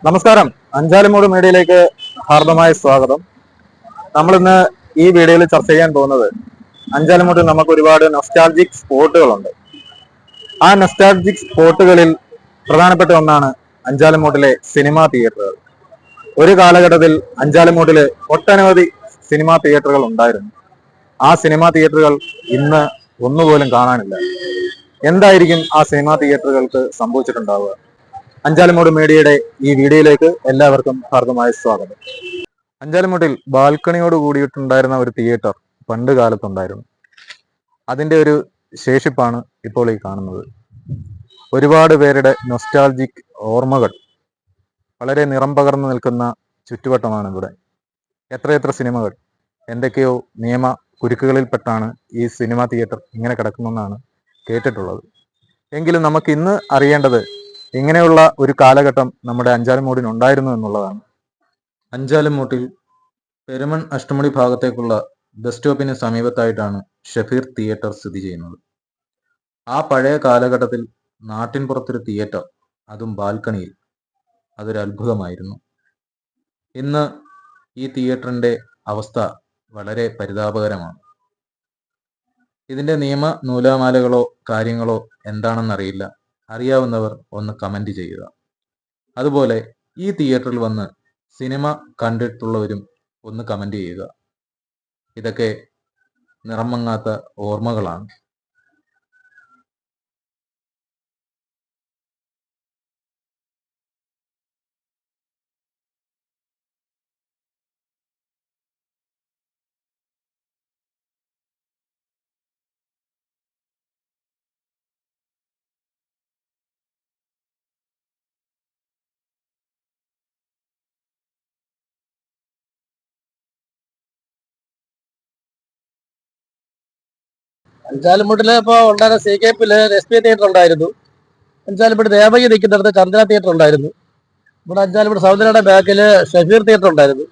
നമസ്കാരം. അഞ്ചാലുമൂട് മീഡിയയിലേക്ക് ഹാർദമായ സ്വാഗതം. നമ്മൾ ഇന്ന് ഈ വീഡിയോയിൽ ചർച്ച ചെയ്യാൻ പോകുന്നത് അഞ്ചാലുമൂട്ടിൽ നമുക്ക് ഒരുപാട് നൊസ്റ്റാൾജിക് സ്പോട്ടുകളുണ്ട്. ആ നൊസ്റ്റാൾജിക് സ്പോട്ടുകളിൽ പ്രധാനപ്പെട്ട ഒന്നാണ് അഞ്ചാലുമൂട്ടിലെ സിനിമാ തിയേറ്ററുകൾ. ഒരു കാലഘട്ടത്തിൽ അഞ്ചാലുമൂട്ടില് ഒട്ടനവധി സിനിമാ തിയേറ്ററുകൾ ഉണ്ടായിരുന്നു. ആ സിനിമാ തിയേറ്ററുകൾ ഇന്ന് ഒന്നുപോലും കാണാനില്ല. എന്തായിരിക്കും ആ സിനിമാ തിയേറ്ററുകൾക്ക് സംഭവിച്ചിട്ടുണ്ടാവുക? അഞ്ചാലുമൂട് മീഡിയയുടെ ഈ വീഡിയോയിലേക്ക് എല്ലാവർക്കും ഹാർദമായ സ്വാഗതം. അഞ്ചാലുമൂട്ടിൽ ബാൽക്കണിയോട് കൂടിയിട്ടുണ്ടായിരുന്ന ഒരു തിയേറ്റർ പണ്ട് കാലത്തുണ്ടായിരുന്നു. അതിന്റെ ഒരു ശേഷിപ്പാണ് ഇപ്പോൾ ഈ കാണുന്നത്. ഒരുപാട് പേരുടെ നൊസ്റ്റാൾജിക് ഓർമ്മകൾ വളരെ നിറം പകർന്നു നിൽക്കുന്ന ചുറ്റുവട്ടമാണ് ഇവിടെ. എത്രയെത്ര സിനിമകൾ, എന്തൊക്കെയോ നിയമ കുരുക്കുകളിൽപ്പെട്ടാണ് ഈ സിനിമാ തിയേറ്റർ ഇങ്ങനെ കിടക്കുന്നതെന്നാണ് കേട്ടിട്ടുള്ളത്. എങ്കിലും നമുക്ക് ഇന്ന് അറിയേണ്ടത് ഇങ്ങനെയുള്ള ഒരു കാലഘട്ടം നമ്മുടെ അഞ്ചാലുമൂടിന് ഉണ്ടായിരുന്നു എന്നുള്ളതാണ്. അഞ്ചാലുമൂട്ടിൽ പെരുമൺ അഷ്ടമുടി ഭാഗത്തേക്കുള്ള ബസ് സ്റ്റോപ്പിന് സമീപത്തായിട്ടാണ് ഷഫീർ തിയേറ്റർ സ്ഥിതി ചെയ്യുന്നത്. ആ പഴയ കാലഘട്ടത്തിൽ നാട്ടിൻ പുറത്തൊരു തിയേറ്റർ, അതും ബാൽക്കണിയിൽ, അതൊരു അത്ഭുതമായിരുന്നു. ഇന്ന് ഈ തിയേറ്ററിന്റെ അവസ്ഥ വളരെ പരിതാപകരമാണ്. ഇതിന്റെ നിയമ നൂലാമാലകളോ കാര്യങ്ങളോ എന്താണെന്നറിയില്ല. അറിയാവുന്നവർ ഒന്ന് കമന്റ് ചെയ്യുക. അതുപോലെ ഈ തിയേറ്ററിൽ വന്ന് സിനിമ കണ്ടിട്ടുള്ളവരും ഒന്ന് കമന്റ് ചെയ്യുക. ഇതൊക്കെ നിറം മങ്ങാത്ത ഓർമ്മകളാണ്. അഞ്ചാലുമൂട്ടില് ഇപ്പൊ ഉണ്ടായിരുന്ന CKP-ല് SP തിയേറ്റർ ഉണ്ടായിരുന്നു. അഞ്ചാലുമൂട് ദേവകി നിൽക്കുന്നിടത്ത് ചന്ദ്ര തിയേറ്റർ ഉണ്ടായിരുന്നു. ഇവിടെ അഞ്ചാലുമൂട് സൗന്ദര്യയുടെ ബാക്കില് ഷഫീർ തിയേറ്റർ ഉണ്ടായിരുന്നു.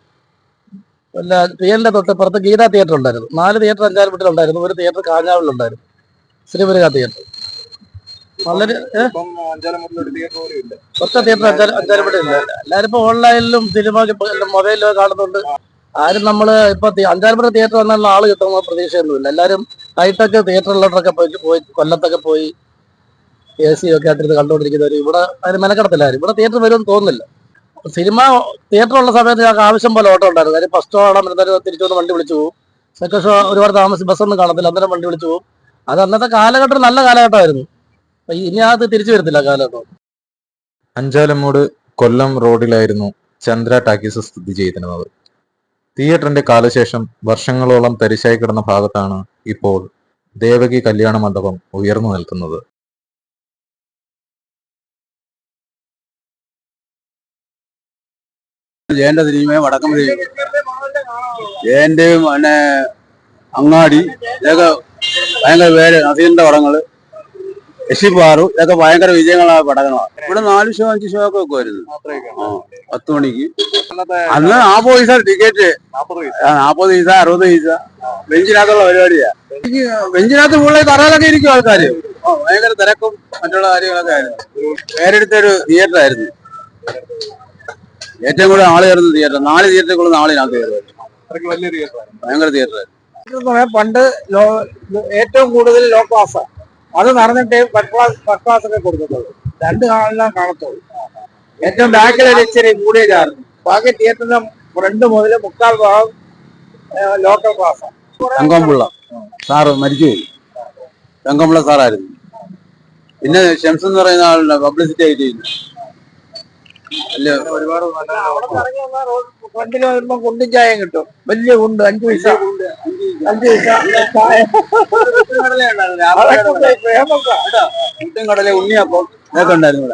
പിന്നെ PL-ന്റെ തൊട്ടിപ്പുറത്ത് ഗീത തിയേറ്റർ ഉണ്ടായിരുന്നു. 4 തിയേറ്റർ അഞ്ചാലുമൂട്ടിലുണ്ടായിരുന്നു. ഒരു തിയേറ്റർ കാഞ്ഞാവിലുണ്ടായിരുന്നു, ശ്രീമുരുക തിയേറ്റർ. വളരെ ഒറ്റ തിയേറ്റർ അഞ്ചാലുമൂട്ടിലില്ല. എല്ലാവരും ഇപ്പൊ ഓൺലൈനിലും സിനിമ മൊബൈലിലും കാണുന്നുണ്ട്. ആരും നമ്മള് ഇപ്പൊ അഞ്ചാലുമൂട് തിയേറ്റർ വന്നുള്ള ആള് കിട്ടുന്ന പ്രതീക്ഷയൊന്നുമില്ല. എല്ലാവരും ഹൈടെക് തിയേറ്ററിലോട്ടൊക്കെ പോയി കൊല്ലത്തൊക്കെ പോയി AC ഒക്കെ ആയിട്ടിരുന്ന് കണ്ടുകൊണ്ടിരിക്കുന്നവർ ഇവിടെ അതിന് മെനക്കെടത്തില്ലാരും. ഇവിടെ തിയേറ്റർ വരുമെന്ന് തോന്നുന്നില്ല. സിനിമ തിയേറ്റർ ഉള്ള സമയത്ത് ഞങ്ങൾക്ക് ആവശ്യം പോലെ ഓട്ടം ഉണ്ടായിരുന്നു. കാര്യം ഫസ്റ്റ് ഷോ കാണാൻ എന്തായാലും തിരിച്ചു വന്ന് വണ്ടി വിളിച്ചു പോകും. സെക്കൻഡ് ഷോ ഒരുപാട് താമസിച്ച് ബസ്സൊന്നും കാണത്തില്ല, അന്നേരം വണ്ടി വിളിച്ചു പോകും. അത് അന്നത്തെ കാലഘട്ടം നല്ല കാലഘട്ടമായിരുന്നു. ഇനി അത് തിരിച്ചു വരത്തില്ല കാലഘട്ടം. അഞ്ചാലുമൂട് കൊല്ലം റോഡിലായിരുന്നു ചന്ദ്ര ടാക്കീസ് സ്ഥിതി ചെയ്തിരുന്നത്. തിയേറ്ററിന്റെ കാലശേഷം വർഷങ്ങളോളം തരിശായി കിടന്ന ഭാഗത്താണ് ഇപ്പോൾ ദേവകി കല്യാണ മണ്ഡപം ഉയർന്നു നിൽക്കുന്നത്. ജയന്റെ സിനിമയും വടക്കം ജയന്റെയും പിന്നെ അങ്ങാടി ഇതൊക്കെ ഭയങ്കര പേര്, നസീറിന്റെ പടങ്ങള്, യശിപ്പാറു, ഇതൊക്കെ ഭയങ്കര വിജയങ്ങളായ പടങ്ങളാണ്. ഇവിടെ 4 ഷോ 5 ഷോ ഒക്കെ വെക്കുമായിരുന്നു. 10 മണിക്ക് അന്ന് 40 പൈസ ടിക്കറ്റ്, 40 പൈസ 60 പൈസ. ബെഞ്ചിനകത്തുള്ള പരിപാടിയാ. ബെഞ്ചിനകത്ത് മുകളിൽ തറയിലൊക്കെ ഇരിക്കും ആൾക്കാര്. ഭയങ്കര തിരക്കും മറ്റുള്ള കാര്യങ്ങളൊക്കെ ആയിരുന്നു. പേരെടുത്തൊരു തിയേറ്റർ ആയിരുന്നു. ഏറ്റവും കൂടുതൽ ആള് കയറുന്ന തിയേറ്റർ, 4 തിയേറ്ററിൽ കൂടുതൽ ആളിനകത്ത് കയറുമായിരുന്നു. ഭയങ്കര തിയേറ്റർ. പണ്ട് ഏറ്റവും കൂടുതൽ ലോ ക്ലാസ്, അത് നടന്നിട്ട് ഫസ്റ്റ് ക്ലാസ് ഒക്കെ കൊടുക്കത്തുള്ളൂ. 2 കാണാൻ കാണത്തുള്ളൂ. ഏറ്റവും ബാക്കിൽ ഇച്ചിരി കൂടിയ ചാർജ്. ബാക്കി തിയേറ്ററിന്റെ ഫ്രണ്ട് മുതൽ 3/4 ഭാഗം ലോക്കൽ ക്ലാസ്. തങ്കംപിള്ള സാറ് മരിച്ചുപോയി. തങ്കംപിള്ള സാറായിരുന്നു. പിന്നെ ഷംസ് എന്ന് പറയുന്ന ആളുടെ പബ്ലിസിറ്റി ആയിട്ട് ഫ്രണ്ടിൽ വരുമ്പോ കുണ്ടും ചായം കിട്ടും. വലിയ കുണ്ട് 5 പൈസ 5 പൈസ ചായ. കടലെ ഉണ്ണിയപ്പം ഇതൊക്കെ ഉണ്ടായിരുന്നു.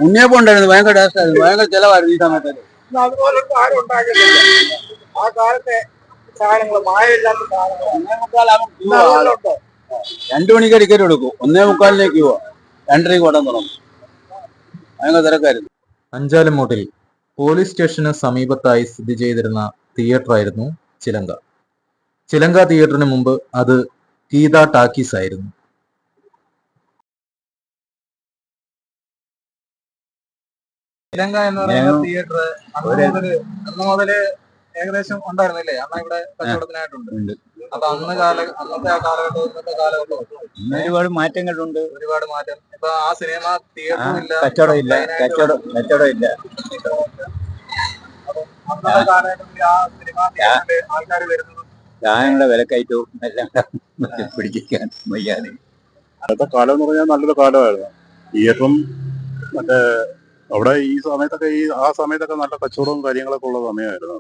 ഉണ്ണിയപ്പം ഉണ്ടായിരുന്നു. ഭയങ്കര ടേസ്റ്റ് ആയിരുന്നു. ഭയങ്കര ചെലവായിരുന്നു ഈ സമയത്ത്. ആ കാലത്തെ സാധനങ്ങൾ മായമില്ലാത്ത സാധനങ്ങൾ. 2 മണിക്ക് ടിക്കറ്റ് കൊടുക്കും, 1:45 ക്യൂ, 2:30 ഓടാൻ തുടങ്ങും. ഭയങ്കര തിരക്കായിരുന്നു. അഞ്ചാലുമൂട്ടിൽ പോലീസ് സ്റ്റേഷന് സമീപത്തായി സ്ഥിതി ചെയ്തിരുന്ന തിയേറ്ററായിരുന്നു ചിലങ്ക. ചിലങ്ക തിയേറ്ററിന് മുമ്പ് അത് ഗീത ടാക്കീസ് ആയിരുന്നു. ശ്രീലങ്ക എന്ന് പറയുന്ന തിയേറ്റർ അന്ന് മുതല് ഏകദേശം ഉണ്ടായിരുന്നില്ലേ? അന്ന് ഇവിടെ കച്ചവടത്തിനായിട്ടുണ്ട്. അപ്പൊ അന്നത്തെ ആ കാലഘട്ടവും ഇന്നത്തെ കാലഘട്ടവും ഒരുപാട് മാറ്റങ്ങളുണ്ട്. ഒരുപാട് മാറ്റം. ഇപ്പൊ ആ സിനിമ തിയേറ്ററും ഇല്ല, കച്ചവടം ഇല്ല. അന്നത്തെ കാലഘട്ടത്തിൽ ആ സിനിമ തിയേറ്ററിൽ ആൾക്കാർ വരുന്നത് സാധനങ്ങളുടെ വിലക്കയറ്റവും എല്ലാം പിടിക്കാൻ വയ്യാതെ. അന്നത്തെ കാലം എന്ന് പറഞ്ഞാൽ നല്ലൊരു കാലമായിരുന്നു. തിയേറ്ററും മറ്റേ അവിടെ ആ സമയത്തൊക്കെ നല്ല കച്ചവടവും കാര്യങ്ങളൊക്കെ ഉള്ള സമയമായിരുന്നു.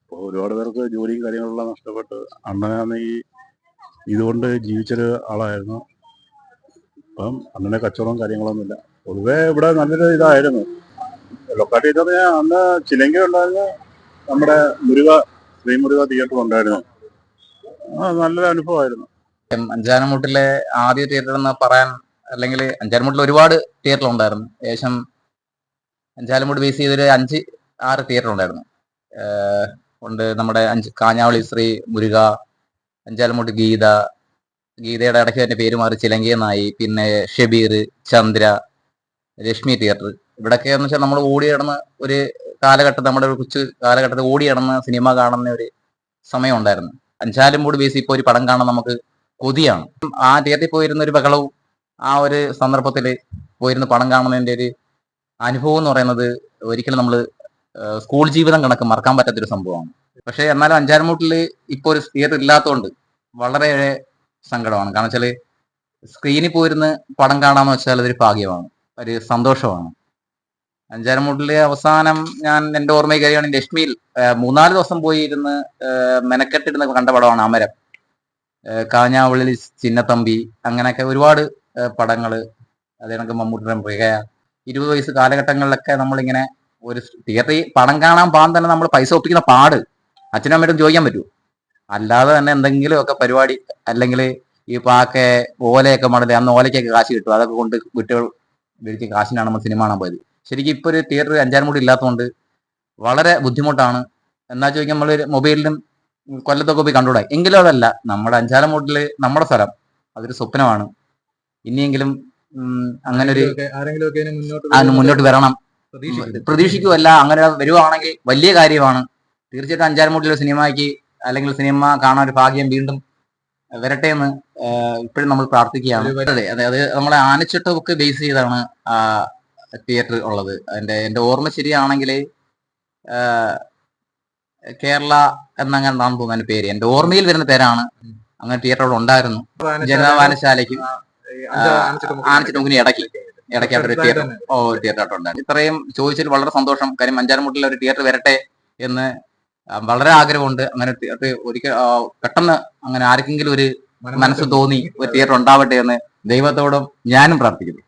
അപ്പോൾ ഒരുപാട് പേർക്ക് ജോലിയും കാര്യങ്ങളെല്ലാം നഷ്ടപ്പെട്ട് അണ്ണനാണ് ഇതുകൊണ്ട് ജീവിച്ചൊരു ആളായിരുന്നു. അപ്പം അണ്ണനെ കച്ചവടവും കാര്യങ്ങളൊന്നുമില്ല. പൊതുവെ ഇവിടെ നല്ലൊരു ഇതായിരുന്നു. ലൊക്കാലിറ്റി എന്ന് പറഞ്ഞാൽ അന്ന് ചിലങ്ക ഉണ്ടായിരുന്നു, നമ്മുടെ ശ്രീമുരുക തിയേറ്റർ ഉണ്ടായിരുന്നു. നല്ലൊരു അനുഭവമായിരുന്നു. അഞ്ചാനമുട്ടിലെ ആദ്യ തിയേറ്റർ എന്ന് പറയാൻ, അല്ലെങ്കിൽ അഞ്ചാനമുട്ടിൽ ഒരുപാട് തിയേറ്റർ ഉണ്ടായിരുന്നു. ഏകദേശം അഞ്ചാലമുട്ട് ബേസ് ചെയ്തൊരു 5-6 തിയേറ്റർ ഉണ്ടായിരുന്നു. നമ്മുടെ കാഞ്ഞാവളി ശ്രീ മുരുക, അഞ്ചാലമുട്ട് ഗീതയുടെ ഇടയ്ക്ക് തന്നെ പേര് മാറി ചിലങ്കയെന്നായി. പിന്നെ ഷബീർ, ചന്ദ്ര, ലക്ഷ്മി തിയേറ്റർ. ഇവിടൊക്കെ എന്ന് വെച്ചാൽ നമ്മൾ ഓടി കിടന്ന് ഒരു കാലഘട്ടം, നമ്മുടെ ഒരു കൊച്ചു കാലഘട്ടത്തിൽ ഓടി കിടന്ന് സിനിമ കാണുന്ന ഒരു സമയം ഉണ്ടായിരുന്നു. അഞ്ചാലമൂട് ബേസ് ഇപ്പോൾ ഒരു പടം കാണാൻ നമുക്ക് കൊതിയാണ്. ആ തിയേറ്ററിൽ പോയിരുന്ന ഒരു ബഹളവും ആ ഒരു സന്ദർഭത്തിൽ പോയിരുന്ന് പടം കാണുന്നതിൻ്റെ ഒരു അനുഭവം എന്ന് പറയുന്നത് ഒരിക്കലും നമ്മൾ സ്കൂൾ ജീവിതം കണക്ക് മറക്കാൻ പറ്റാത്തൊരു സംഭവമാണ്. പക്ഷേ എന്നാലും അഞ്ചാലമൂട്ടിൽ ഇപ്പോൾ ഒരു തിയേറ്റർ ഇല്ലാത്തതുകൊണ്ട് വളരെയേറെ സങ്കടമാണ്. കാരണം വെച്ചാൽ സ്ക്രീനിൽ പോയിരുന്ന് പടം കാണാന്ന് വെച്ചാൽ അതൊരു ഭാഗ്യമാണ്, ഒരു സന്തോഷമാണ്. അഞ്ചാലമൂട്ടിൽ അവസാനം ഞാൻ എൻ്റെ ഓർമ്മയിൽ കഴിയുകയാണെങ്കിൽ ലക്ഷ്മിയിൽ 3-4 ദിവസം പോയി ഇരുന്ന് മെനക്കെട്ടിരുന്ന് കണ്ട പടമാണ് അമരം. കാഞ്ഞാവളിൽ ചിന്നത്തമ്പി, അങ്ങനെയൊക്കെ ഒരുപാട് പടങ്ങള്. അത് കണക്ക് മമ്മൂട്ടിയുടെ മൃഗയ. 20 വയസ്സ് കാലഘട്ടങ്ങളിലൊക്കെ നമ്മളിങ്ങനെ ഒരു തിയേറ്ററിൽ പടം കാണാൻ പോകാൻ തന്നെ നമ്മൾ പൈസ ഒപ്പിക്കുന്ന പാട് അച്ഛനും അമ്മയോടും ചോദിക്കാൻ പറ്റൂ. അല്ലാതെ തന്നെ എന്തെങ്കിലും ഒക്കെ പരിപാടി, അല്ലെങ്കിൽ ഈ പാക്കെ ഓലയൊക്കെ മടല്, അന്ന് ഓലയ്ക്കൊക്കെ കാശ് കിട്ടും, അതൊക്കെ കൊണ്ട് കുട്ടികൾ മേടിച്ച് കാശിനാണ് നമ്മൾ സിനിമ കാണാൻ പോയത്. ശരിക്കും ഇപ്പോൾ ഒരു തിയേറ്റർ അഞ്ചാനമുട്ടി ഇല്ലാത്തതുകൊണ്ട് വളരെ ബുദ്ധിമുട്ടാണ്. എന്നാ ചോദിക്കാൻ നമ്മൾ മൊബൈലിലും കൊല്ലത്തൊക്കെ പോയി കണ്ടുകൂടാ. എങ്കിലും അതല്ല, നമ്മുടെ അഞ്ചാലമൂട്ടില് നമ്മുടെ സ്ഥലം അതൊരു സ്വപ്നമാണ്. ഇനിയെങ്കിലും അങ്ങനെ ഒരു മുന്നോട്ട് വരണം പ്രതീക്ഷിക്കുമല്ല. അങ്ങനെ വരുവാണെങ്കിൽ വലിയ കാര്യമാണ്. തീർച്ചയായിട്ടും അഞ്ചാലമൂട്ടിലെ സിനിമയ്ക്ക് അല്ലെങ്കിൽ സിനിമ കാണാൻ ഒരു ഭാഗ്യം വീണ്ടും വരട്ടെ എന്ന് ഇപ്പോഴും നമ്മൾ പ്രാർത്ഥിക്കുകയാണ്. അതെ, അത് നമ്മളെ ആനച്ചട്ടമൊക്കെ ബേസ് ചെയ്താണ് ആ തിയേറ്റർ ഉള്ളത്. എൻ്റെ ഓർമ്മ ശരിയാണെങ്കിൽ കേരള എന്നങ്ങനെ തോന്നുന്നു അതിന്റെ പേര്. എൻ്റെ ഓർമ്മയിൽ വരുന്ന പേരാണ്. അങ്ങനെ തിയേറ്റർ അവിടെ ഉണ്ടായിരുന്നു. ജനതാ വായനശാലയ്ക്കും ആനച്ചട്ടുമുക്കിന് ഇടയ്ക്കായിട്ടൊരു തിയേറ്റർ ഉണ്ടായിരുന്നു. ഇത്രയും ചോദിച്ചതിൽ വളരെ സന്തോഷം. കാര്യം അഞ്ചാലമൂട്ടിൽ ഒരു തിയേറ്റർ വരട്ടെ എന്ന് വളരെ ആഗ്രഹമുണ്ട്. അങ്ങനെ ഒരിക്കൽ പെട്ടെന്ന് അങ്ങനെ ആർക്കെങ്കിലും ഒരു മനസ്സ് തോന്നി ഒരു തിയേറ്റർ ഉണ്ടാവട്ടെ എന്ന് ദൈവത്തോടും ഞാനും പ്രാർത്ഥിക്കുന്നു.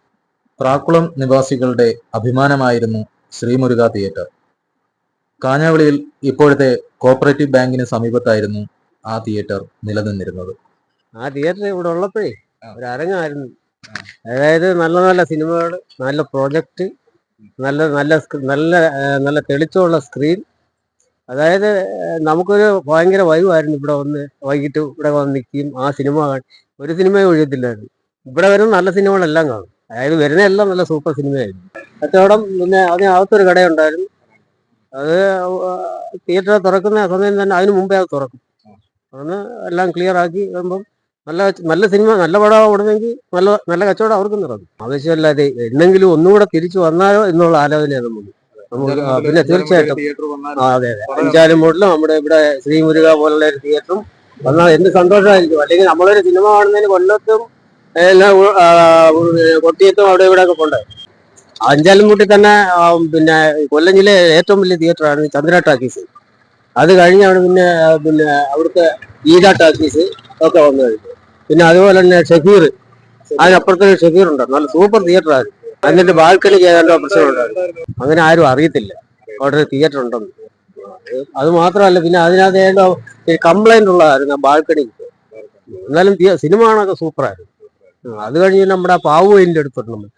പ്രാക്കുളം നിവാസികളുടെ അഭിമാനമായിരുന്നു ശ്രീമുരുക തിയേറ്റർ. കാഞ്ഞാവളിയിൽ ഇപ്പോഴത്തെ കോപ്പറേറ്റീവ് ബാങ്കിന് സമീപത്തായിരുന്നു ആ തിയേറ്റർ നിലനിന്നിരുന്നത്. ആ തിയേറ്റർ ഇവിടെ ഉള്ളപ്പോഴേ ഒരു അരങ്ങായിരുന്നു. അതായത് നല്ല നല്ല സിനിമകൾ, നല്ല പ്രോജക്റ്റ്, നല്ല നല്ല നല്ല നല്ല തെളിച്ചമുള്ള സ്ക്രീൻ. അതായത് നമുക്കൊരു ഭയങ്കര വൈവായിരുന്നു. ഇവിടെ വന്ന് വൈകിട്ട് ഇവിടെ വന്ന് നിൽക്കുകയും ആ സിനിമ ഒരു സിനിമയും ഒഴിയത്തില്ലായിരുന്നു. ഇവിടെ വരുന്ന നല്ല സിനിമകളെല്ലാം കാണും. അതായത് വരുന്ന എല്ലാം നല്ല സൂപ്പർ സിനിമയായിരുന്നു. കച്ചവടം. പിന്നെ അതിനകത്തൊരു കടയുണ്ടായിരുന്നു. അത് തിയേറ്റർ തുറക്കുന്ന സമയം തന്നെ അതിന് മുമ്പേ അത് തുറക്കും. അന്ന് എല്ലാം ക്ലിയർ ആക്കി വരുമ്പം നല്ല സിനിമ, നല്ല പടം ഓടുന്നെങ്കിൽ നല്ല കച്ചവടം അവർക്കും നടക്കും. ആവശ്യമല്ലാതെ എന്തെങ്കിലും ഒന്നുകൂടെ തിരിച്ചു വന്നാലോ എന്നുള്ള ആലോചനയാണ് നമുക്ക്. പിന്നെ തീർച്ചയായിട്ടും അതെ അഞ്ചാലമൂട്ടിലും നമ്മുടെ ഇവിടെ ശ്രീമുരുക പോലുള്ള ഒരു തിയേറ്ററും വന്നാൽ എന്ത് സന്തോഷമായിരിക്കും. അല്ലെങ്കിൽ നമ്മളൊരു സിനിമ കാണുന്നതിന് കൊല്ലത്തും എല്ലാം കൊട്ടിയത്തും അവിടെ ഇവിടെ ഒക്കെ പോണ്ടേ. അഞ്ചാലമൂട്ടിൽ തന്നെ പിന്നെ കൊല്ലം ജില്ലയിലെ ഏറ്റവും വലിയ തിയേറ്ററാണ് ചന്ദ്ര ടാക്കീസ്. അത് കഴിഞ്ഞാണ് പിന്നെ അവിടുത്തെ ഗീത ടാക്കീസ് ഒക്കെ വന്നു കഴിഞ്ഞു. പിന്നെ അതുപോലെ തന്നെ ഷഫീർ, അതിനപ്പുറത്തൊരു ഷഫീർ ഉണ്ട്, നല്ല സൂപ്പർ തിയേറ്ററായിരുന്നു. എന്നിട്ട് ബാൽക്കണി ചെയ്യാനുള്ള പ്രശ്നമുണ്ടായിരുന്നു. അങ്ങനെ ആരും അറിയത്തില്ല അവിടെ ഒരു തിയേറ്റർ ഉണ്ടെന്ന്. അത് മാത്രമല്ല, പിന്നെ അതിനകത്ത് കംപ്ലൈന്റ് ഉള്ളതായിരുന്നു ആ ബാൽക്കണി. എന്നാലും സിനിമ കാണാനൊക്കെ സൂപ്പറായിരുന്നു. അത് കഴിഞ്ഞ് നമ്മുടെ പാവുവയിലിന്റെ അടുത്തുണ്ട് നമ്മൾ.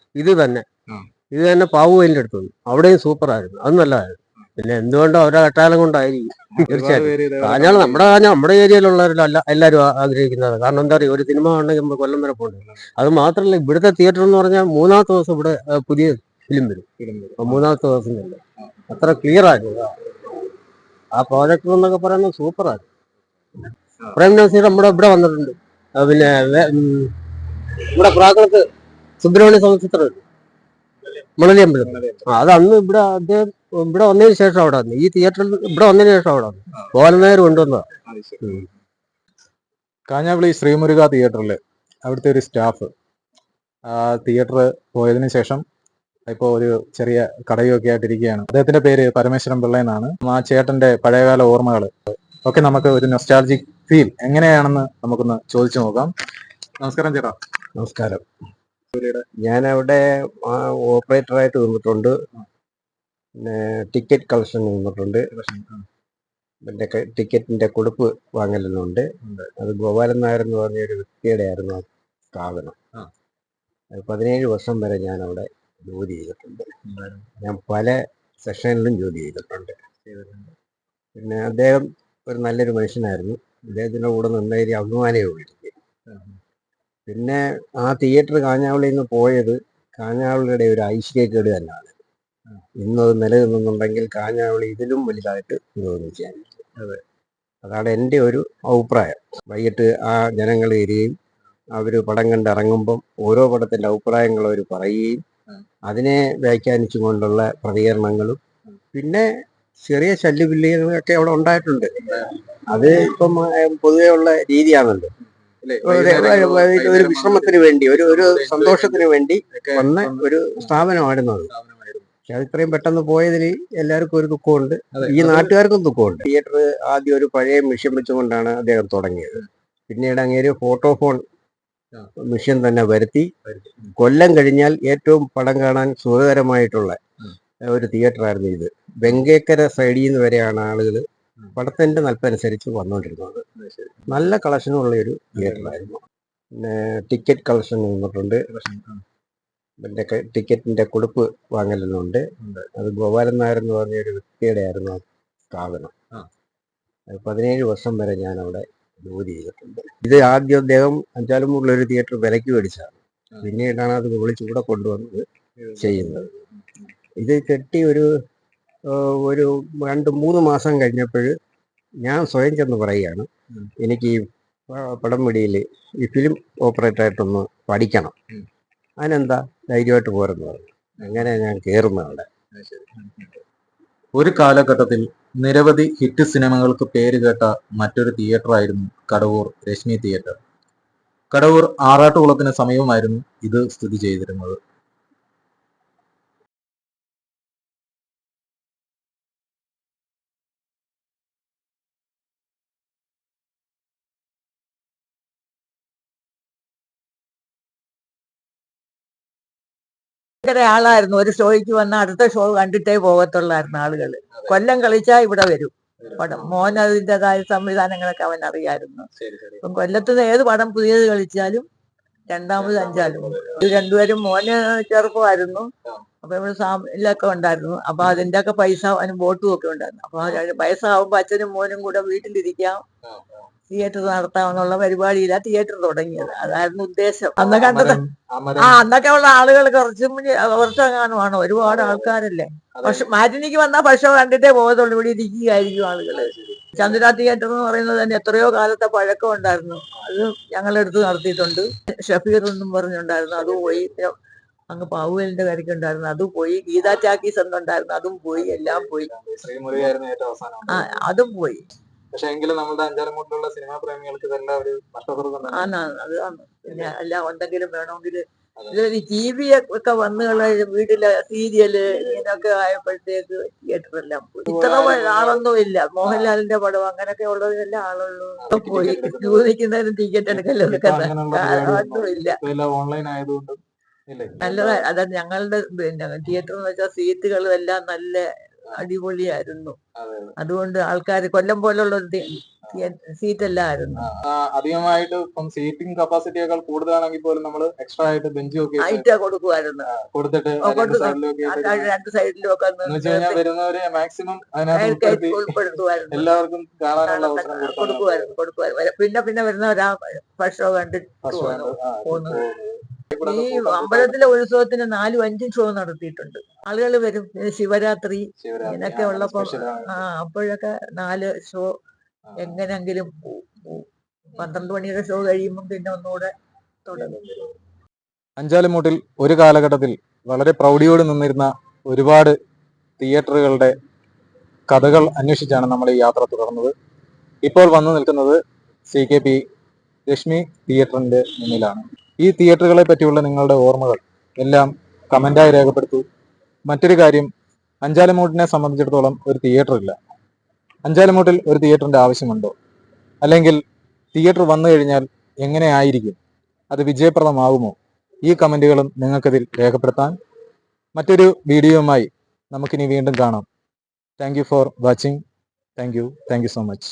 ഇത് തന്നെ പാവുവയിലിന്റെ അടുത്തുണ്ട്. അവിടെയും സൂപ്പറായിരുന്നു. അത് നല്ലതായിരുന്നു. പിന്നെ എന്തുകൊണ്ടോ അവരുടെ കട്ടാലം കൊണ്ടായിരിക്കും. തീർച്ചയായിട്ടും നമ്മുടെ ഏരിയയിലുള്ളവരല്ല എല്ലാവരും ആഗ്രഹിക്കുന്നത്. കാരണം എന്താ പറയുക, ഒരു സിനിമ ഉണ്ടെങ്കിൽ നമ്മൾ കൊല്ലം വരെ പോകണ്ടേ. അത് മാത്രമല്ല, ഇവിടുത്തെ തിയേറ്റർ എന്ന് പറഞ്ഞാൽ 3-ാമത്തെ ദിവസം ഇവിടെ പുതിയ ഫിലിം വരും. അപ്പൊ മൂന്നാമത്തെ ദിവസം തന്നെ അത്ര ക്ലിയർ ആയിരുന്നു. ആ പ്രോജക്ടർ എന്നൊക്കെ പറയുന്നത് സൂപ്പറാണ്. പ്രേം നസീർ ഇവിടെ വന്നിട്ടുണ്ട്. പിന്നെ ഇവിടെ പ്രാകൃത്ത് സുബ്രഹ്മണ്യ സംഘചിത്രം മണലിയമ്പലം. അത് അന്ന് ഇവിടെ അദ്ദേഹം ഇവിടെ വന്നതിന് ശേഷം അവിടെ വന്നു. ഈ തിയേറ്ററിൽ ഇവിടെ വന്നതിന് ശേഷം അവിടെ വന്നു. മോഹൻനായർ കൊണ്ടുവന്നതാ. കാഞ്ഞാവിളി ശ്രീമുരുക തിയേറ്ററിൽ അവിടുത്തെ ഒരു സ്റ്റാഫ് തിയേറ്റർ പോയതിനു ശേഷം ഇപ്പോൾ ഒരു ചെറിയ കടയൊക്കെ ആയിട്ടിരിക്കുകയാണ്. അദ്ദേഹത്തിന്റെ പേര് പരമേശ്വരൻ പിള്ള എന്നാണ്. ആ ചേട്ടന്റെ പഴയകാല ഓർമ്മകൾ ഒക്കെ നമുക്ക് ഒരു നൊസ്റ്റാൾജിക് ഫീൽ എങ്ങനെയാണെന്ന് നമുക്കൊന്ന് ചോദിച്ചു നോക്കാം. നമസ്കാരം ചേട്ടാ. നമസ്കാരം. ഞാനവിടെ ഓപ്പറേറ്ററായിട്ട് നിന്നിട്ടുണ്ട്. പിന്നെ ടിക്കറ്റ് കളക്ഷൻ നിന്നിട്ടുണ്ട്. പിന്നെ ടിക്കറ്റിന്റെ കൊടുപ്പ് വാങ്ങലുണ്ട്. അത് ഗോപാലൻ നായർ എന്ന് പറഞ്ഞ ഒരു വ്യക്തിയുടെ ആയിരുന്നു ആ സ്ഥാപനം. 17 വർഷം വരെ ഞാൻ അവിടെ ജോലി ചെയ്തിട്ടുണ്ട്. ഞാൻ പല സെക്ഷനിലും ജോലി ചെയ്തിട്ടുണ്ട്. പിന്നെ അദ്ദേഹം ഒരു നല്ലൊരു മനുഷ്യനായിരുന്നു. അദ്ദേഹത്തിൻ്റെ കൂടെ നിന്നതിൽ അഭിമാനമേ ഉള്ളൂ. പിന്നെ ആ തിയേറ്റർ കാഞ്ഞാവളിയിൽ നിന്ന് പോയത് കാഞ്ഞാവളിയുടെ ഒരു ഐശ്വര്യക്കേട് തന്നെയാണ്. ഇന്നത് നിലനിന്നുണ്ടെങ്കിൽ കാഞ്ഞാവളി ഇതിലും വലുതായിട്ട് പുരോഗമിക്കാൻ. അതാണ് എൻ്റെ ഒരു അഭിപ്രായം. വൈകിട്ട് ആ ജനങ്ങൾ വരികയും അവർ പടം കണ്ടിറങ്ങുമ്പം ഓരോ പടത്തിൻ്റെ അഭിപ്രായങ്ങൾ അവർ പറയുകയും അതിനെ വ്യാഖ്യാനിച്ചുകൊണ്ടുള്ള പ്രതികരണങ്ങളും പിന്നെ ചെറിയ ശല്യവില്യങ്ങളൊക്കെ അവിടെ ഉണ്ടായിട്ടുണ്ട്. അത് ഇപ്പം പൊതുവെ ഉള്ള രീതിയാണല്ലോ. ഒരു വിശ്രമത്തിന് വേണ്ടി ഒരു സന്തോഷത്തിന് വേണ്ടി വന്ന ഒരു സ്ഥാപനമായിരുന്നു അത്. പക്ഷെ അത് ഇത്രയും പെട്ടെന്ന് പോയതിൽ എല്ലാവർക്കും ഒരു ദുഃഖമുണ്ട്. ഈ നാട്ടുകാർക്കും ദുഃഖമുണ്ട്. തിയേറ്റർ ആദ്യം ഒരു പഴയ മിഷ്യൻ വെച്ചുകൊണ്ടാണ് അദ്ദേഹം തുടങ്ങിയത്. പിന്നീട് അങ്ങേര് ഫോട്ടോഫോൺ മിഷ്യൻ തന്നെ വരുത്തി. കൊല്ലം കഴിഞ്ഞാൽ ഏറ്റവും പടം കാണാൻ സുഖകരമായിട്ടുള്ള ഒരു തിയേറ്റർ ആയിരുന്നു ഇത്. വെങ്കേക്കര സൈഡിൽ നിന്ന് വരെയാണ് ആളുകൾ പടത്തിന്റെ നൽപ്പനുസരിച്ച് വന്നുകൊണ്ടിരുന്നത്. നല്ല കളക്ഷനുള്ള ഒരു തിയേറ്ററായിരുന്നു. പിന്നെ ടിക്കറ്റ് കളക്ഷൻ നിന്നിട്ടുണ്ട്. പിന്നെ ടിക്കറ്റിന്റെ കൊടുപ്പ് വാങ്ങലുണ്ട്. അത് ഗോപാലൻ നായർ എന്ന് പറഞ്ഞ ഒരു വ്യക്തിയുടെ ആയിരുന്നു ആ സ്ഥാപനം. 17 വർഷം വരെ ഞാൻ അവിടെ ജോലി ചെയ്തിട്ടുണ്ട്. ഇത് ആദ്യം അദ്ദേഹം അഞ്ചാലുമൂറിലൊരു തിയേറ്റർ വിലയ്ക്ക് മേടിച്ചതാണ്. പിന്നീടാണ് അത് വിളിച്ച് കൂടെ കൊണ്ടുവന്നത് ചെയ്യുന്നത്. ഇത് കെട്ടി ഒരു 2-3 മാസം കഴിഞ്ഞപ്പോൾ ഞാൻ സ്വയം ചെന്ന് പറയുകയാണ്, എനിക്ക് ഈ പടം പിടിയിൽ ഈ ഫിലിം ഓപ്പറേറ്ററായിട്ടൊന്ന് പഠിക്കണം. അതിനെന്താ ധൈര്യമായിട്ട് പോരെന്ന് പറഞ്ഞു. അങ്ങനെ ഞാൻ കയറുന്നത് അവിടെ. ഒരു കാലഘട്ടത്തിൽ നിരവധി ഹിറ്റ് സിനിമകൾക്ക് പേര് കേട്ട മറ്റൊരു തിയേറ്റർ ആയിരുന്നു കടവൂർ രശ്മി തിയേറ്റർ. കടവൂർ ആറാട്ടുകുളത്തിന് സമീപമായിരുന്നു ഇത് സ്ഥിതി ചെയ്തിരുന്നത്. ഭയങ്കര ആളായിരുന്നു. ഒരു ഷോയ്ക്ക് വന്ന അടുത്ത ഷോ കണ്ടിട്ടേ പോകത്തുള്ളായിരുന്നു ആളുകൾ. കൊല്ലം കളിച്ചാൽ ഇവിടെ വരും പടം. മോൻ അതിൻ്റെതായ സംവിധാനങ്ങളൊക്കെ അവൻ അറിയായിരുന്നു. ഇപ്പം കൊല്ലത്തുനിന്ന് ഏത് പടം പുതിയത് കളിച്ചാലും രണ്ടാമത് അഞ്ചാലും ഇത് രണ്ടുപേരും. മോന് ചെറുപ്പമായിരുന്നു. അപ്പൊ ഇവിടെ സാമിലൊക്കെ ഉണ്ടായിരുന്നു. അപ്പൊ അതിന്റെ ഒക്കെ പൈസ അവന് ബോട്ടും ഒക്കെ ഉണ്ടായിരുന്നു. അപ്പൊ വയസ്സാവുമ്പോ അച്ഛനും മോനും കൂടെ വീട്ടിലിരിക്കാം, തിയേറ്റർ നടത്താമെന്നുള്ള പരിപാടിയിലാ തിയേറ്റർ തുടങ്ങിയത്. അതായിരുന്നു ഉദ്ദേശം. അന്ന് കണ്ടത് അന്നൊക്കെ ഉള്ള ആളുകൾ കുറച്ചും വർഷങ്ങാനുമാണ്. ഒരുപാട് ആൾക്കാരല്ലേ. പക്ഷെ മാറ്റിനിക്ക് വന്നാൽ പക്ഷെ കണ്ടിട്ടേ പോകത്തുള്ളൂ. ഇവിടെ ഇരിക്കുകയായിരിക്കും ആളുകള്. ചന്ദ്ര തിയേറ്റർ എന്ന് പറയുന്നത് തന്നെ എത്രയോ കാലത്തെ പഴക്കം ഉണ്ടായിരുന്നു. അത് ഞങ്ങളെടുത്ത് നടത്തിയിട്ടുണ്ട്. ഷഫീർ എന്നും പറഞ്ഞുണ്ടായിരുന്നു, അത് പോയി. അങ്ങ് പാവുവേലിന്റെ കരയ്ക്കുണ്ടായിരുന്നു, അത് പോയി. ഗീതാ ചാക്കീസ് എന്നുണ്ടായിരുന്നു, അതും പോയി. എല്ലാം പോയി. അതും പോയി. പക്ഷെ എങ്കിലും നമ്മുടെ അഞ്ചാലമൂട്ടിലുള്ള സിനിമാ പ്രേമികൾക്ക് ഇതെല്ലാം ഒരു നഷ്ടപ്പെടുന്നുണ്ട്. അതാണ്. പിന്നെ എല്ലാം എന്തെങ്കിലും വേണമെങ്കിൽ ഇതൊരു TV ഒക്കെ വന്നുള്ള വീട്ടിലെ സീരിയല് ഇങ്ങനെയൊക്കെ ആയപ്പോഴത്തേക്ക് തിയേറ്റർ എല്ലാം പോയി. ഇത്ര ആളൊന്നും ഇല്ല. മോഹൻലാലിന്റെ പടം അങ്ങനെയൊക്കെ ഉള്ളതെല്ലാം ആളുള്ളൂ. പോയി നിൽക്കുന്നതിന് ടിക്കറ്റ് എടുക്കല്ലോ ഒന്നും ഇല്ല. ഓൺലൈൻ ആയതുകൊണ്ട് നല്ലതായി. അതായത് ഞങ്ങളുടെ പിന്നെ തിയേറ്റർ എന്ന് വെച്ചാൽ സീറ്റുകളും എല്ലാം നല്ല അടിപൊളിയായിരുന്നു. അതുകൊണ്ട് ആൾക്കാർ കൊല്ലം പോലുള്ള ഒരു സീറ്റ് എല്ലായിരുന്നു. അധികമായിട്ട് ഇപ്പം സീറ്റിംഗ് കപ്പാസിറ്റിയേക്കാൾ കൂടുതലാണെങ്കിൽ പോലും നമ്മൾ എക്സ്ട്രാ ആയിട്ട് ബെഞ്ച് ഹൈറ്റ് കൊടുക്കുമായിരുന്നു. കൊടുത്തിട്ട് രണ്ട് സൈഡിലും ഒക്കെ വരുന്നവരെ മാക്സിമം ഉൾപ്പെടുത്തുമായിരുന്നു. എല്ലാവർക്കും കാണാനുള്ള കൊടുക്കുമായിരുന്നു. പിന്നെ വരുന്നവരാ ഫസ്റ്റ് ഷോ കണ്ടിട്ട് പോകുന്നത്. ഈ അമ്പലത്തിലെ ഉത്സവത്തിന് 4-5 ഷോ നടത്തിയിട്ടുണ്ട്. ആളുകൾ വരും. പിന്നെ ശിവരാത്രി ഇങ്ങനെയൊക്കെ ഉള്ളപ്പോ അപ്പോഴൊക്കെ 4 ഷോ എങ്ങനെങ്കിലും പോവും. 12 മണിയുടെ ഷോ കഴിയുമ്പോൾ പിന്നെ ഒന്നുകൂടെ തുടങ്ങും. അഞ്ചാലുമൂട്ടിൽ ഒരു കാലഘട്ടത്തിൽ വളരെ പ്രൗഢിയോട് നിന്നിരുന്ന ഒരുപാട് തിയേറ്ററുകളുടെ കഥകൾ അന്വേഷിച്ചാണ് നമ്മൾ ഈ യാത്ര തുടർന്നത്. ഇപ്പോൾ വന്നു നിൽക്കുന്നത് CKP ലക്ഷ്മി തിയേറ്ററിന്റെ മുന്നിലാണ്. ഈ തിയേറ്ററുകളെ പറ്റിയുള്ള നിങ്ങളുടെ ഓർമ്മകൾ എല്ലാം കമന്റായി രേഖപ്പെടുത്തൂ. മറ്റൊരു കാര്യം, അഞ്ചാലുമൂട്ടിനെ സംബന്ധിച്ചിടത്തോളം ഒരു തിയേറ്റർ ഇല്ല. അഞ്ചാലുമൂട്ടിൽ ഒരു തിയേറ്ററിന്റെ ആവശ്യമുണ്ടോ? അല്ലെങ്കിൽ തിയേറ്റർ വന്നു കഴിഞ്ഞാൽ എങ്ങനെ ആയിരിക്കും? അത് വിജയപ്രദമാകുമോ? ഈ കമന്റുകളും നിങ്ങൾക്കതിൽ രേഖപ്പെടുത്താൻ. മറ്റൊരു വീഡിയോയുമായി നമുക്കിനി വീണ്ടും കാണാം. Thank you for watching. Thank you so much.